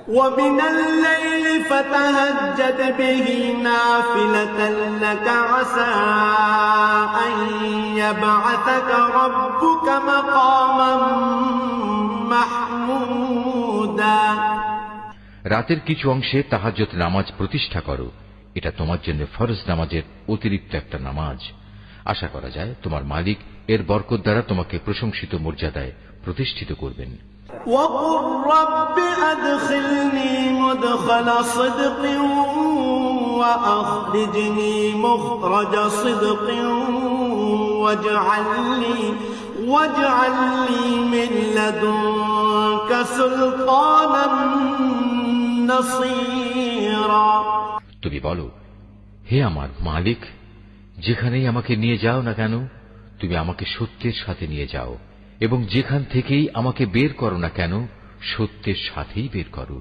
ومن الليل فتهجد به نافلة لك عسى أن يبعثك ربك مقاما محمودا। রাতের কিছু অংশে তাহাজ্জুদ নামাজ প্রতিষ্ঠা করো, এটা তোমার জন্য ফরজ নামাজের অতিরিক্ত একটা নামাজ। আশা করা যায় তোমার মালিক এর বরকত দ্বারা তোমাকে প্রশংসিত মর্যাদায় প্রতিষ্ঠিত করবেন। وقل رب أدخلني مدخل صدق وأخرجني مخرج صدق واجعل لي من لدنك سلطانا نصيرا। তুমি বলো, হে আমার মালিক, যেখানেই আমাকে নিয়ে যাও না কেন তুমি আমাকে সত্যের সাথে নিয়ে যাও, এবং যেখান থেকেই আমাকে বের করো না কেন সত্যের সাথেই বের করো।